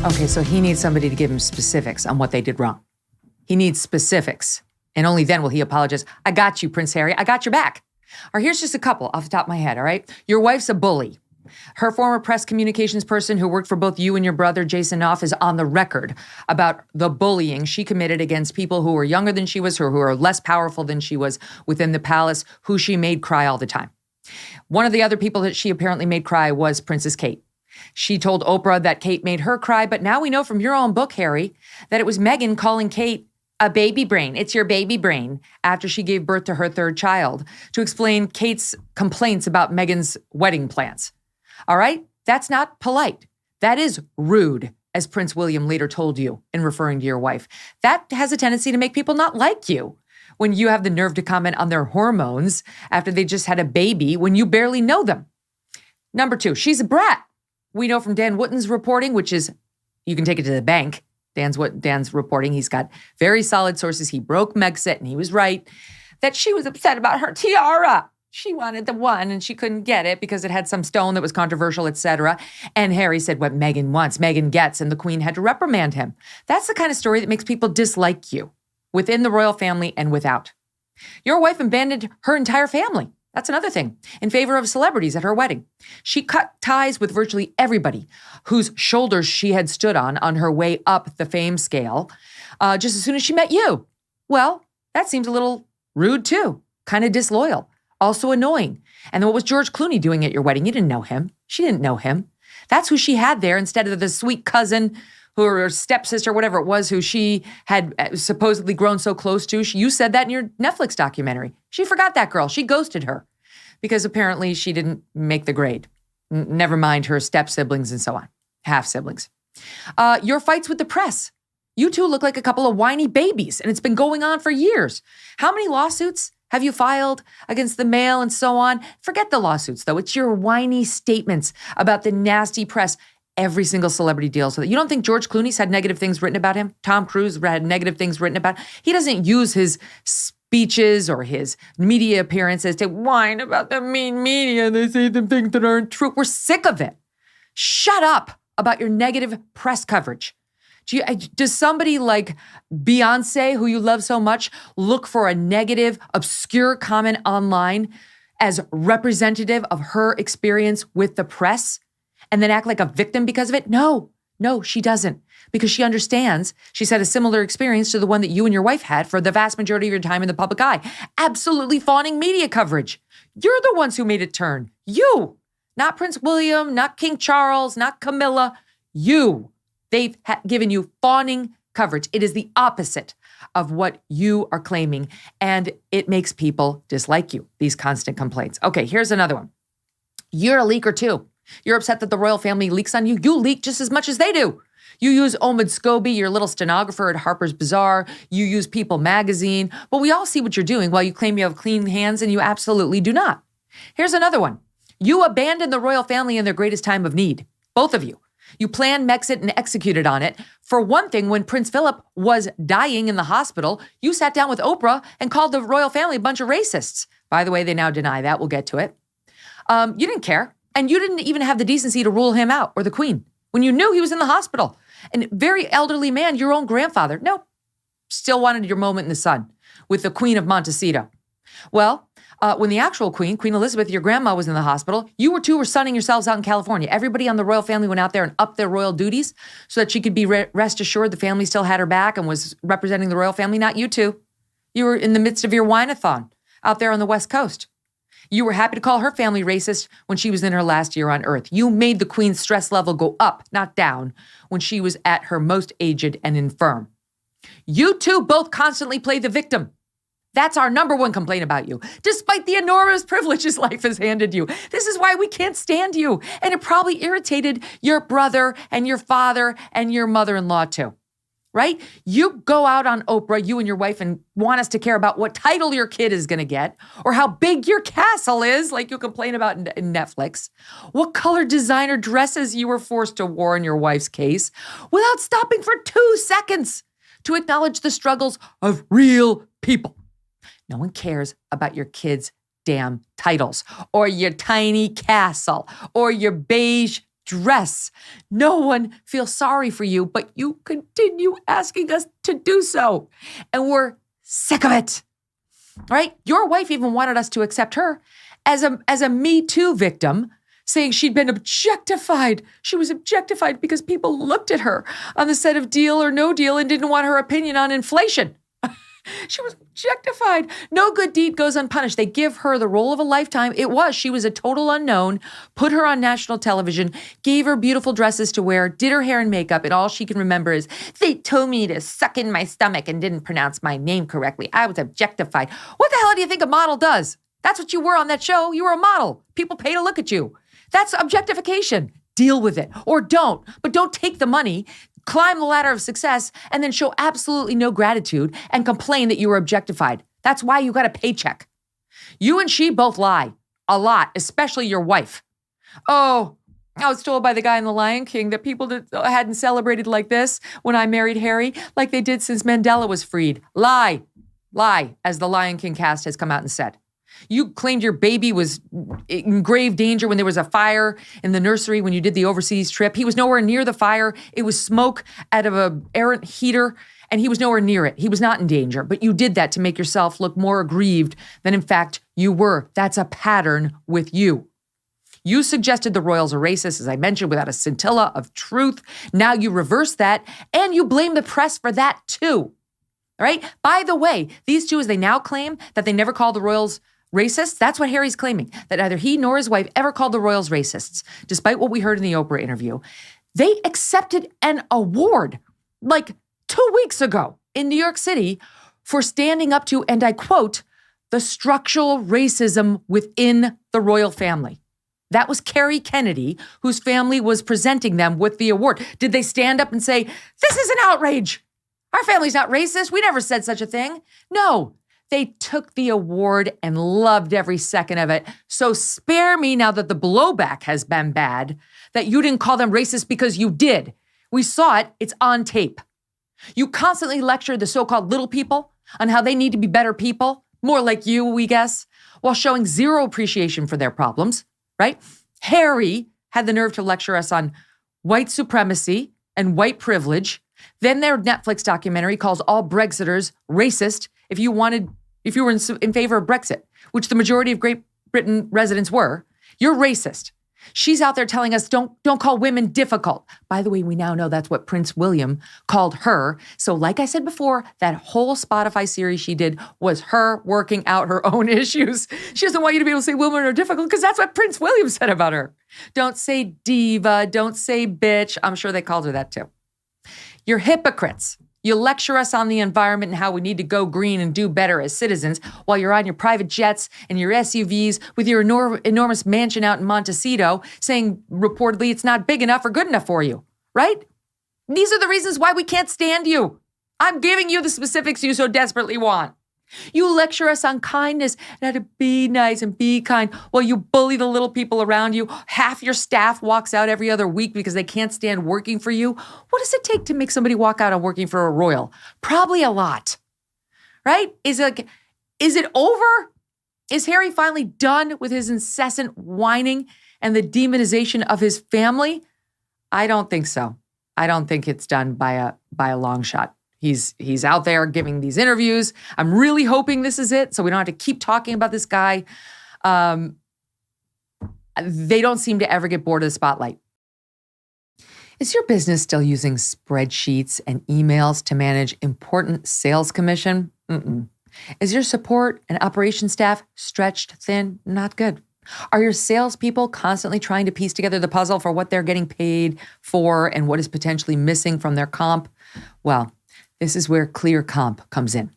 Okay, so he needs somebody to give him specifics on what they did wrong. He needs specifics. And only then will he apologize. I got you, Prince Harry. I got your back. Or here's just a couple off the top of my head, all right? Your wife's a bully. Her former press communications person who worked for both you and your brother, Jason Knopf, is on the record about the bullying she committed against people who were younger than she was, who were less powerful than she was within the palace, who she made cry all the time. One of the other people that she apparently made cry was Princess Kate. She told Oprah that Kate made her cry, but now we know from your own book, Harry, that it was Meghan calling Kate a baby brain. It's your baby brain after she gave birth to her third child to explain Kate's complaints about Meghan's wedding plans. All right? That's not polite. That is rude, as Prince William later told you in referring to your wife. That has a tendency to make people not like you when you have the nerve to comment on their hormones after they just had a baby when you barely know them. Number 2, she's a brat. We know from Dan Wootton's reporting, which is, you can take it to the bank. Dan's reporting, he's got very solid sources. He broke Megxit and he was right, that she was upset about her tiara. She wanted the one and she couldn't get it because it had some stone that was controversial, etc. And Harry said what Meghan wants, Meghan gets, and the Queen had to reprimand him. That's the kind of story that makes people dislike you within the royal family and without. Your wife abandoned her entire family. That's another thing, in favor of celebrities at her wedding. She cut ties with virtually everybody whose shoulders she had stood on her way up the fame scale, just as soon as she met you. Well, that seems a little rude too, kind of disloyal, also annoying. And then what was George Clooney doing at your wedding? You didn't know him. She didn't know him. That's who she had there instead of the sweet cousin or her stepsister, whatever it was, who she had supposedly grown so close to. You said that in your Netflix documentary. She forgot that girl. She ghosted her because apparently she didn't make the grade. Never mind her step-siblings and so on, half-siblings. Your fights with the press. You two look like a couple of whiny babies, and it's been going on for years. How many lawsuits have you filed against the Mail and so on? Forget the lawsuits, though. It's your whiny statements about the nasty press. Every single celebrity deals with it. You don't think George Clooney's had negative things written about him? Tom Cruise had negative things written about him? He doesn't use his speeches or his media appearances to whine about the mean media. They say the things that aren't true. We're sick of it. Shut up about your negative press coverage. Does somebody like Beyonce, who you love so much, look for a negative, obscure comment online as representative of her experience with the press? And then act like a victim because of it? No, she doesn't. Because she understands she's had a similar experience to the one that you and your wife had for the vast majority of your time in the public eye. Absolutely fawning media coverage. You're the ones who made it turn. You. Not Prince William, not King Charles, not Camilla. You. They've given you fawning coverage. It is the opposite of what you are claiming. And it makes people dislike you, these constant complaints. Okay, here's another one. You're a leaker too. You're upset that the royal family leaks on you. You leak just as much as they do. You use Omid Scobie, your little stenographer at Harper's Bazaar. You use People magazine. But we all see what you're doing while you claim you have clean hands, and you absolutely do not. Here's another one. You abandoned the royal family in their greatest time of need. Both of you. You planned Megxit and executed on it. For one thing, when Prince Philip was dying in the hospital, you sat down with Oprah and called the royal family a bunch of racists. By the way, they now deny that. We'll get to it. You didn't care. And you didn't even have the decency to rule him out, or the Queen, when you knew he was in the hospital. And very elderly man, your own grandfather. Nope. Still wanted your moment in the sun with the Queen of Montecito. Well, when the actual Queen, Queen Elizabeth, your grandma, was in the hospital, you two were sunning yourselves out in California. Everybody on the royal family went out there and upped their royal duties so that she could be rest assured the family still had her back and was representing the royal family, not you two. You were in the midst of your wine-a-thon out there on the West Coast. You were happy to call her family racist when she was in her last year on Earth. You made the Queen's stress level go up, not down, when she was at her most aged and infirm. You two both constantly play the victim. That's our number one complaint about you, despite the enormous privileges life has handed you. This is why we can't stand you. And it probably irritated your brother and your father and your mother-in-law too. Right? You go out on Oprah, you and your wife, and want us to care about what title your kid is going to get or how big your castle is, like you complain about in Netflix, what color designer dresses you were forced to wear in your wife's case, without stopping for 2 seconds to acknowledge the struggles of real people. No one cares about your kids' damn titles or your tiny castle or your beige dress. No one feels sorry for you, but you continue asking us to do so. And we're sick of it, right? Your wife even wanted us to accept her as a Me Too victim, saying she'd been objectified. She was objectified because people looked at her on the set of Deal or No Deal and didn't want her opinion on inflation. She was objectified. No good deed goes unpunished. They give her the role of a lifetime. She was a total unknown, put her on national television, gave her beautiful dresses to wear, did her hair and makeup, and all she can remember is, they told me to suck in my stomach and didn't pronounce my name correctly. I was objectified. What the hell do you think a model does? That's what you were on that show. You were a model. People pay to look at you. That's objectification. Deal with it or don't, but don't take the money, climb the ladder of success, and then show absolutely no gratitude and complain that you were objectified. That's why you got a paycheck. You and she both lie a lot, especially your wife. Oh, I was told by the guy in The Lion King that people hadn't celebrated like this when I married Harry, like they did since Mandela was freed. Lie, as the Lion King cast has come out and said. You claimed your baby was in grave danger when there was a fire in the nursery when you did the overseas trip. He was nowhere near the fire. It was smoke out of an errant heater, and he was nowhere near it. He was not in danger, but you did that to make yourself look more aggrieved than in fact you were. That's a pattern with you. You suggested the royals are racist, as I mentioned, without a scintilla of truth. Now you reverse that, and you blame the press for that too. All right? By the way, these two, as they now claim that they never called the royals racist, that's what Harry's claiming, that neither he nor his wife ever called the royals racists, despite what we heard in the Oprah interview. They accepted an award like 2 weeks ago in New York City for standing up to, and I quote, the structural racism within the royal family. That was Carrie Kennedy, whose family was presenting them with the award. Did they stand up and say, this is an outrage? Our family's not racist. We never said such a thing. No. They took the award and loved every second of it. So spare me now that the blowback has been bad, that you didn't call them racist because you did. We saw it. It's on tape. You constantly lecture the so-called little people on how they need to be better people, more like you, we guess, while showing zero appreciation for their problems, right? Harry had the nerve to lecture us on white supremacy and white privilege. Then their Netflix documentary calls all Brexiters racist if you were in favor of Brexit, which the majority of Great Britain residents were. You're racist. She's out there telling us don't call women difficult. By the way, we now know that's what Prince William called her. So like I said before, that whole Spotify series she did was her working out her own issues. She doesn't want you to be able to say women are difficult because that's what Prince William said about her. Don't say diva, don't say bitch. I'm sure they called her that too. You're hypocrites. You lecture us on the environment and how we need to go green and do better as citizens while you're on your private jets and your SUVs with your enormous mansion out in Montecito saying reportedly it's not big enough or good enough for you, right? These are the reasons why we can't stand you. I'm giving you the specifics you so desperately want. You lecture us on kindness and how to be nice and be kind while you bully the little people around you. Half your staff walks out every other week because they can't stand working for you. What does it take to make somebody walk out on working for a royal? Probably a lot, right? Is it over? Is Harry finally done with his incessant whining and the demonization of his family? I don't think so. I don't think it's done by a long shot. He's out there giving these interviews. I'm really hoping this is it, so we don't have to keep talking about this guy. They don't seem to ever get bored of the spotlight. Is your business still using spreadsheets and emails to manage important sales commission? Mm-mm. Is your support and operations staff stretched thin? Not good. Are your salespeople constantly trying to piece together the puzzle for what they're getting paid for and what is potentially missing from their comp? Well, this is where Clear Comp comes in.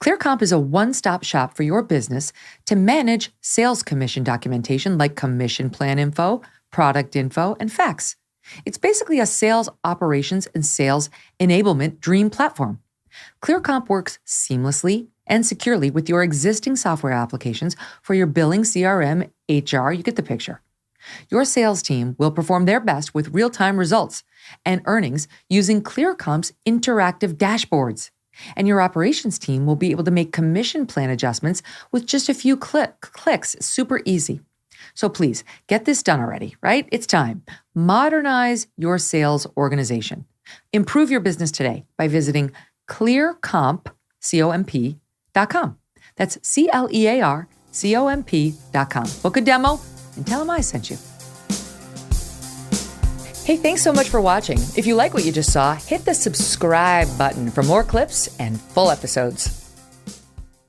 Clear Comp is a one-stop shop for your business to manage sales commission documentation like commission plan info, product info, and facts. It's basically a sales operations and sales enablement dream platform. Clear Comp works seamlessly and securely with your existing software applications for your billing, CRM, HR, you get the picture. Your sales team will perform their best with real-time results and earnings using ClearComp's interactive dashboards. And your operations team will be able to make commission plan adjustments with just a few clicks. Super easy. So please get this done already, right? It's time. Modernize your sales organization. Improve your business today by visiting clearcomp.com. That's CLEARCOMP.com. Book a demo and tell them I sent you. Hey, thanks so much for watching. If you like what you just saw, hit the subscribe button for more clips and full episodes.